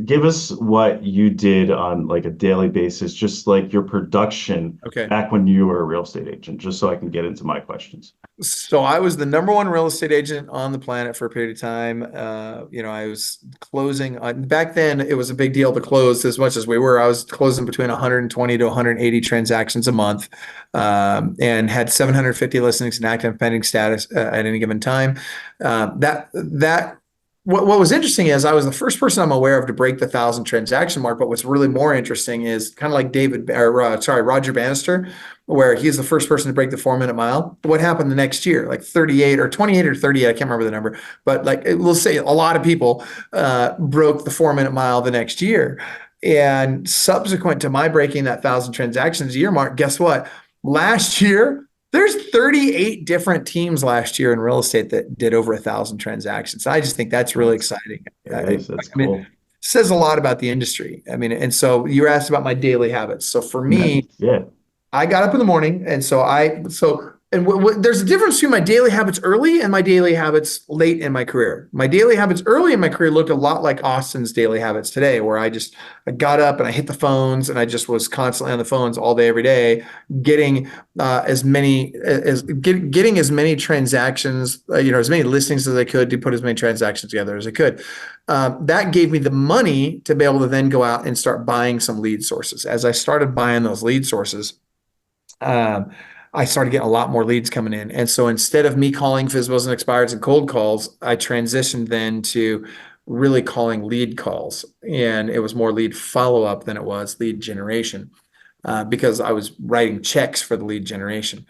Give us what you did on like a daily basis, just like your production Okay. back when you were a real estate agent, just so I can get into my questions. So I was the number one real estate agent on the planet for a period of time. I was closing back then it was a big deal to close as much as we were. I was closing between 120 to 180 transactions a month, and had 750 listings in active and pending status at any given time. What was interesting is I was the first person I'm aware of to break the 1,000 transaction mark. But what's really more interesting is kind of like Roger Bannister, where he's the first person to break the 4 minute mile. What happened the next year? Like 38 or 28 or 38, I can't remember the number, but like we'll say a lot of people broke the 4 minute mile the next year. And subsequent to my breaking that 1,000 transactions a year mark, guess what? Last year, there's 38 different teams last year in real estate that did over 1,000 transactions. I just think that's really That's exciting. it I is. That's mean, cool. it says a lot about the industry. I mean, and so you asked about my daily habits. So for me, Yeah. I got up in the morning, and there's a difference between my daily habits early and my daily habits late in my career. My daily habits early in my career looked a lot like Austin's daily habits today, where I got up and I hit the phones and I just was constantly on the phones all day, every day, getting getting as many transactions, as many listings as I could to put as many transactions together as I could. That gave me the money to be able to then go out and start buying some lead sources. As I started buying those lead sources, um, I started getting a lot more leads coming in. And so instead of me calling FSBOs and expireds and cold calls, I transitioned then to really calling lead calls. And it was more lead follow-up than it was lead generation, because I was writing checks for the lead generation.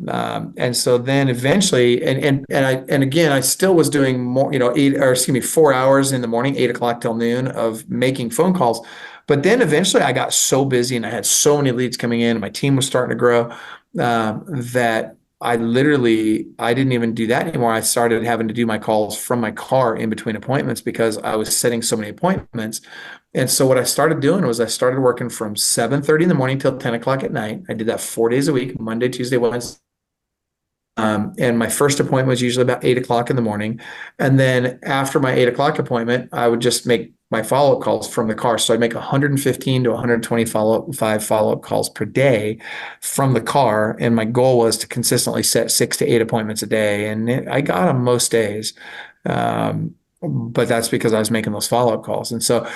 And so then eventually, and again, I still was doing more, 4 hours in the morning, 8 o'clock till noon of making phone calls. But then eventually I got so busy and I had so many leads coming in and my team was starting to grow, that I didn't even do that anymore. I started having to do my calls from my car in between appointments because I was setting so many appointments. And so what I started doing was I started working from 7:30 in the morning till 10 o'clock at night. I did that 4 days a week, Monday, Tuesday, Wednesday. And my first appointment was usually about 8 o'clock in the morning. And then after my 8 o'clock appointment, I would just make my follow-up calls from the car. So I'd make 115 to 120 follow-up calls per day from the car. And my goal was to consistently set 6 to 8 appointments a day. And I got them most days. But that's because I was making those follow-up calls. And so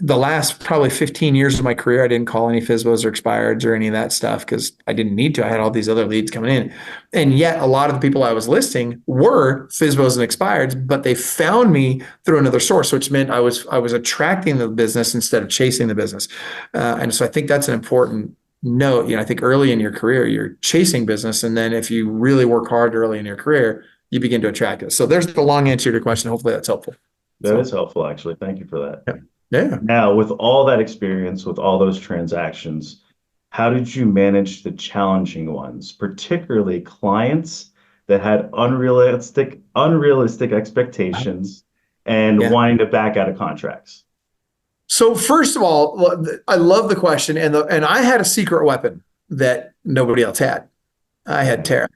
the last probably 15 years of my career, I didn't call any FSBOs or expireds or any of that stuff because I didn't need to. I had all these other leads coming in. And yet a lot of the people I was listing were FSBOs and expireds, but they found me through another source, which meant I was attracting the business instead of chasing the business. And so I think that's an important note. I think early in your career, you're chasing business. And then if you really work hard early in your career, you begin to attract it. So there's the long answer to your question. Hopefully that's helpful. That is helpful, actually. Thank you for that. Yeah. Yeah. Now, with all that experience, with all those transactions, how did you manage the challenging ones, particularly clients that had unrealistic expectations and Yeah. wanting to back out of contracts? So first of all, I love the question, and I had a secret weapon that nobody else had. I had Okay. Tara.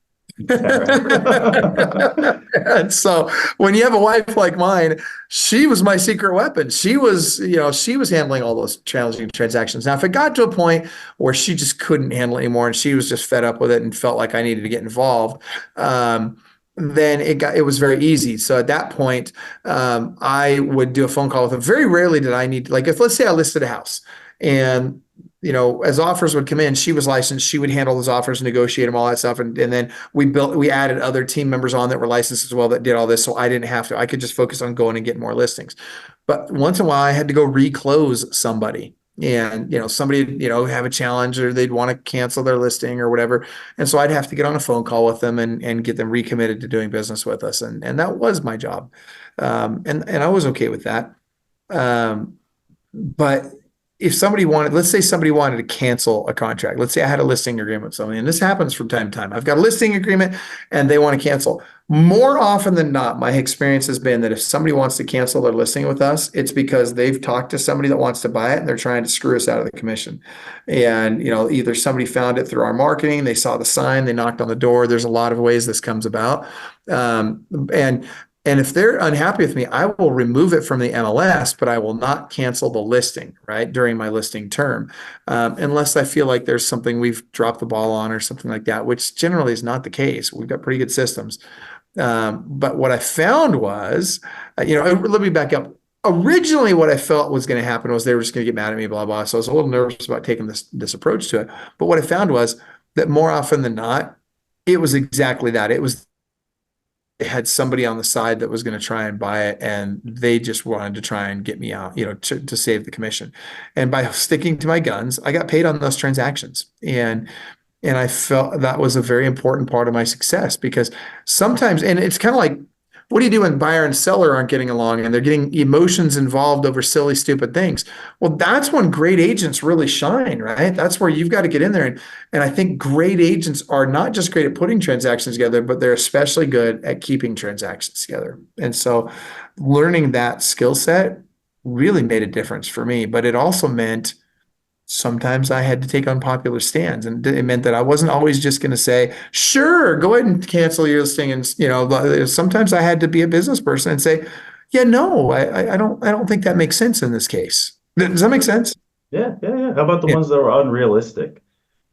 Tara. And so when you have a wife like mine, she was my secret weapon. She was handling all those challenging transactions. Now, if it got to a point where she just couldn't handle it anymore and she was just fed up with it and felt like I needed to get involved, then it was very easy. So at that point, I would do a phone call with her. Very rarely did I need, like, if let's say I listed a house and as offers would come in, she was licensed. She would handle those offers, negotiate them, all that stuff. And then we added other team members on that were licensed as well that did all this. So I didn't have to. I could just focus on going and getting more listings. But once in a while, I had to go reclose somebody. And, somebody, have a challenge or they'd want to cancel their listing or whatever. And so I'd have to get on a phone call with them and get them recommitted to doing business with us. And that was my job. And I was okay with that. But if somebody wanted, let's say somebody wanted to cancel a contract. Let's say I had a listing agreement with somebody, and this happens from time to time. I've got a listing agreement and they want to cancel. More often than not, my experience has been that if somebody wants to cancel their listing with us, it's because they've talked to somebody that wants to buy it and they're trying to screw us out of the commission. And, either somebody found it through our marketing, they saw the sign, they knocked on the door. There's a lot of ways this comes about. Um, and and if they're unhappy with me, I will remove it from the MLS, but I will not cancel the listing, right, during my listing term, unless I feel like there's something we've dropped the ball on or something like that, which generally is not the case. We've got pretty good systems. But what I found was, let me back up. Originally, what I felt was going to happen was they were just going to get mad at me, blah, blah. So I was a little nervous about taking this approach to it. But what I found was that more often than not, it was exactly that. It had somebody on the side that was going to try and buy it, and they just wanted to try and get me out, to save the commission. And by sticking to my guns, I got paid on those transactions. And I felt that was a very important part of my success, because sometimes, and it's kind of like, what do you do when buyer and seller aren't getting along and they're getting emotions involved over silly, stupid things? Well, that's when great agents really shine, right? That's where you've got to get in there. And I think great agents are not just great at putting transactions together, but they're especially good at keeping transactions together. And so learning that skill set really made a difference for me, but it also meant sometimes I had to take unpopular stands, and it meant that I wasn't always just going to say, sure, go ahead and cancel your listing. And, sometimes I had to be a business person and say, yeah, no, I don't think that makes sense in this case. Does that make sense? Yeah, yeah, yeah. How about the Yeah. ones that were unrealistic?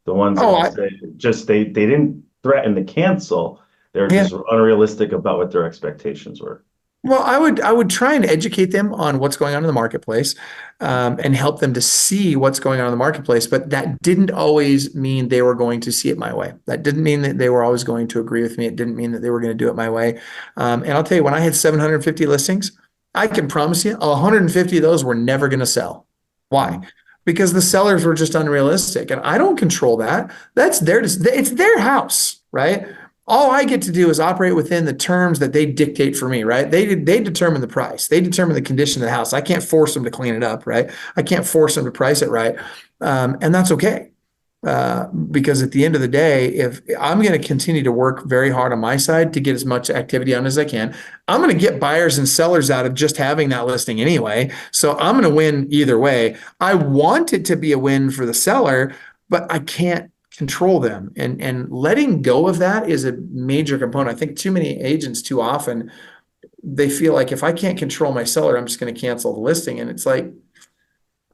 The ones that Oh, you say just they didn't threaten to cancel. They were yeah. just unrealistic about what their expectations were. Well, I would try and educate them on what's going on in the marketplace, and help them to see what's going on in the marketplace. But that didn't always mean they were going to see it my way. That didn't mean that they were always going to agree with me. It didn't mean that they were going to do it my way. And I'll tell you, when I had 750 listings, I can promise you 150 of those were never going to sell. Why? Because the sellers were just unrealistic, and I don't control that. It's their house, right? All I get to do is operate within the terms that they dictate for me, right? They determine the price. They determine the condition of the house. I can't force them to clean it up, right? I can't force them to price it right. And that's okay. Because at the end of the day, if I'm going to continue to work very hard on my side to get as much activity on as I can, I'm going to get buyers and sellers out of just having that listing anyway. So I'm going to win either way. I want it to be a win for the seller, but I can't control them, and letting go of that is a major component. I think too many agents, too often, they feel like if I can't control my seller, I'm just going to cancel the listing. And it's like,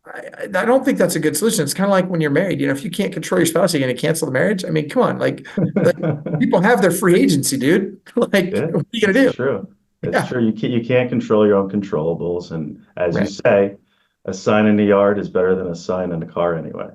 I don't think that's a good solution. It's kind of like when you're married, if you can't control your spouse, you're going to cancel the marriage. I mean, come on, like people have their free agency, dude. Like, Yeah, what are you going to it's do? true. It's Yeah, true. You can't control your own controllables, and as you right. say, a sign in the yard is better than a sign in the car anyway.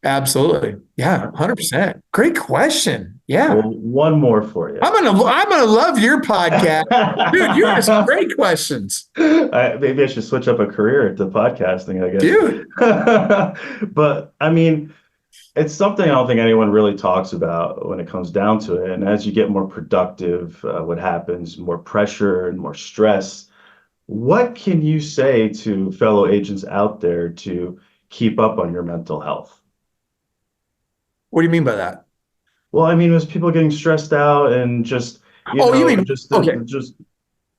Absolutely. Yeah, All right. 100%. Great question. Yeah. Well, one more for you. I'm gonna love your podcast. Dude, you ask great questions. Maybe I should switch up a career to podcasting, I Dude. guess. But I mean, it's something I don't think anyone really talks about when it comes down to it. And as you get more productive, what happens? More pressure and more stress. What can you say to fellow agents out there to keep up on your mental health? What do you mean by that? Well, I mean, was people getting stressed out and just, Oh, you mean, okay. just,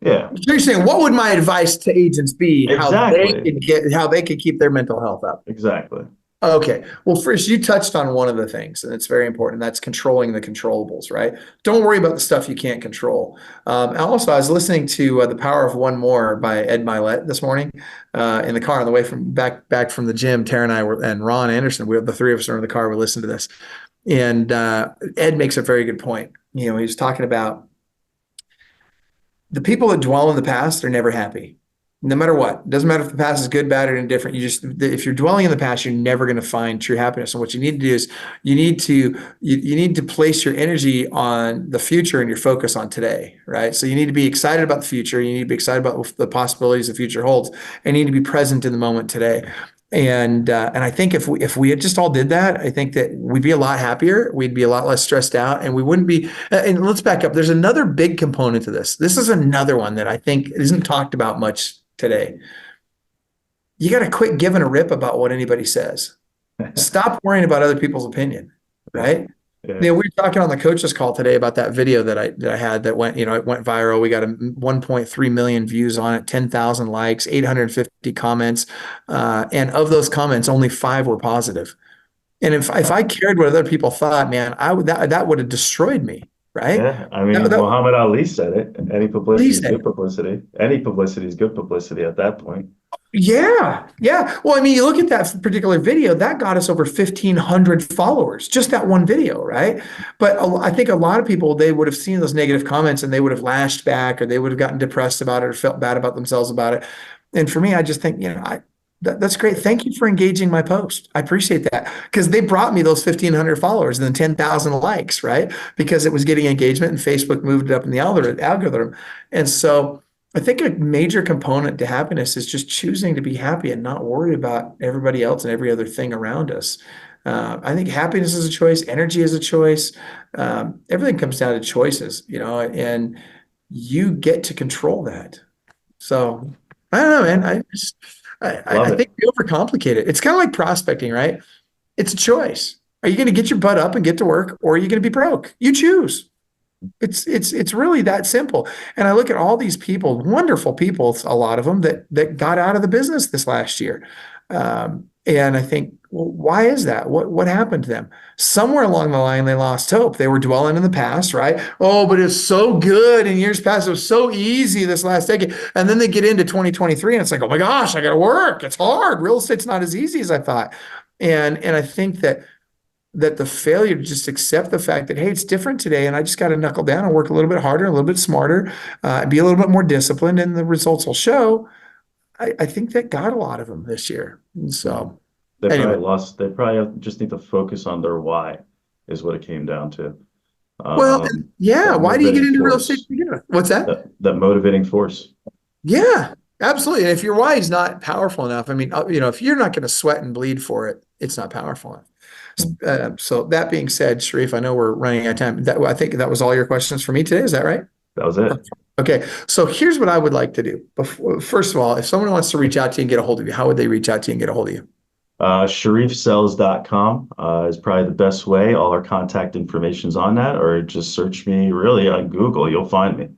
yeah, So you're saying, what would my advice to agents be, exactly, how they could keep their mental health up? exactly. Okay. Well, first, you touched on one of the things, and it's very important. That's controlling the controllables, right? Don't worry about the stuff you can't control. And also, I was listening to The Power of One More by Ed Milet this morning in the car on the way from back from the gym. Tara and I were, and Ron Anderson, the three of us were in the car. We listened to this, and Ed makes a very good point. He was talking about the people that dwell in the past are never happy, no matter what. It doesn't matter if the past is good, bad, or indifferent. If you're dwelling in the past, you're never going to find true happiness. And what you need to do is you need to place your energy on the future and your focus on today, right? So you need to be excited about the future. You need to be excited about the possibilities the future holds, and you need to be present in the moment today. And I think if we had just all did that, I think that we'd be a lot happier. We'd be a lot less stressed out, and we wouldn't be. And let's back up. There's another big component to this. This is another one that I think isn't talked about much today. you got to quit giving a rip about what anybody says. Stop worrying about other people's opinion, right? Yeah. We were talking on the coaches call today about that video that I had that went, it went viral. We got 1.3 million views on it, 10,000 likes, 850 comments. And of those comments, only 5 were positive. And if I cared what other people thought, man, that would have destroyed me, right? Yeah, I mean, That, Muhammad Ali said it. Any publicity he is said, good publicity. Any publicity is good publicity at that point. yeah, yeah. Well, I mean, you look at that particular video, that got us over 1,500 followers, just that one video, right? But I think a lot of people, they would have seen those negative comments and they would have lashed back, or they would have gotten depressed about it, or felt bad about themselves about it. And for me, I just think, that's great. Thank you for engaging my post. I appreciate that, because they brought me those 1,500 followers and then 10,000 likes, right? Because it was getting engagement and Facebook moved it up in the algorithm. And so I think a major component to happiness is just choosing to be happy and not worry about everybody else and every other thing around us. I think happiness is a choice. Energy is a choice. Everything comes down to choices, and you get to control that. So I don't know, man. I think we overcomplicate it. It's kind of like prospecting, right? It's a choice. Are you going to get your butt up and get to work, or are you going to be broke? You choose. It's really that simple. And I look at all these people, wonderful people, a lot of them that got out of the business this last year. And I think, well, why is that? What happened to them? Somewhere along the line, they lost hope. They were dwelling in the past, right? Oh, but it's so good in years past. It was so easy this last decade. And then they get into 2023 and it's like, oh my gosh, I got to work. It's hard. Real estate's not as easy as I thought. And I think that the failure to just accept the fact that, hey, it's different today, and I just got to knuckle down and work a little bit harder, a little bit smarter, be a little bit more disciplined, and the results will show. I think that got a lot of them this year. And so They anyway. probably just need to focus on their why, is what it came down to. Well, yeah. Why do you get into real force. estate to begin with? What's that? That motivating force. Yeah, absolutely. And if your why is not powerful enough, I mean, if you're not going to sweat and bleed for it, it's not powerful enough. So that being said, Sharif, I know we're running out of time. I think that was all your questions for me today. Is that right? That was it. Okay. So here's what I would like to do. First of all, if someone wants to reach out to you and get a hold of you, how would they reach out to you and get a hold of you? Sharifsells.com is probably the best way. All our contact information's on that, or just search me really on Google. You'll find me.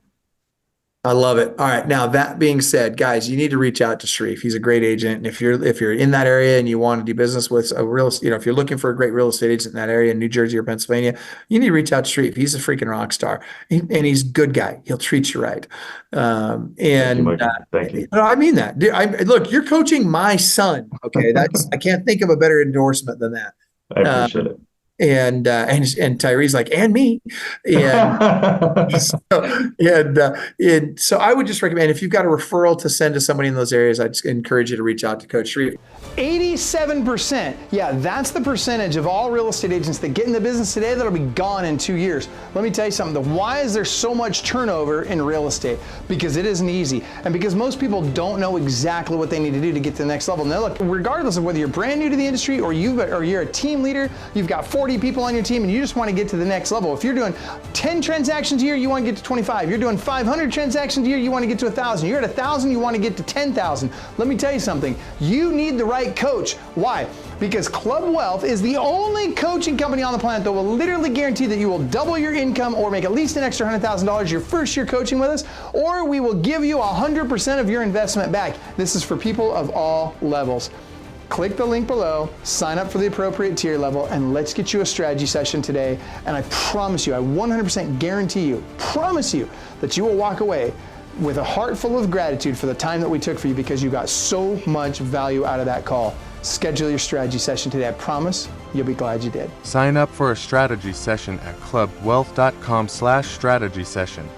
I love it. All right. Now, that being said, guys, you need to reach out to Sharif. He's a great agent. And if you're in that area and you want to do business with if you're looking for a great real estate agent in that area in New Jersey or Pennsylvania, you need to reach out to Sharif. He's a freaking rock star, and he's a good guy. He'll treat you right. Thank you. No, I mean that. Look, you're coaching my son. Okay, I can't think of a better endorsement than that. I appreciate it. And Tyree's like, and me. And so I would just recommend, if you've got a referral to send to somebody in those areas, I'd just encourage you to reach out to Coach Sharif. 87%. Yeah, that's the percentage of all real estate agents that get in the business today that'll be gone in 2 years. Let me tell you something. Why is there so much turnover in real estate? Because it isn't easy. And because most people don't know exactly what they need to do to get to the next level. Now look, regardless of whether you're brand new to the industry or you're a team leader, you've got 40 people on your team and you just want to get to the next level. If you're doing 10 transactions a year, you want to get to 25. You're doing 500 transactions a year, you want to get to 1,000. You're at 1,000, you want to get to 10,000. Let me tell you something. You need the right coach. Why? Because Club Wealth is the only coaching company on the planet that will literally guarantee that you will double your income or make at least an extra $100,000 your first year coaching with us, or we will give you 100% of your investment back. This is for people of all levels. Click the link below, sign up for the appropriate tier level, and let's get you a strategy session today. And I promise you, I 100% guarantee you, promise you, that you will walk away with a heart full of gratitude for the time that we took for you, because you got so much value out of that call. Schedule your strategy session today. I promise you'll be glad you did. Sign up for a strategy session at clubwealth.com/strategy session.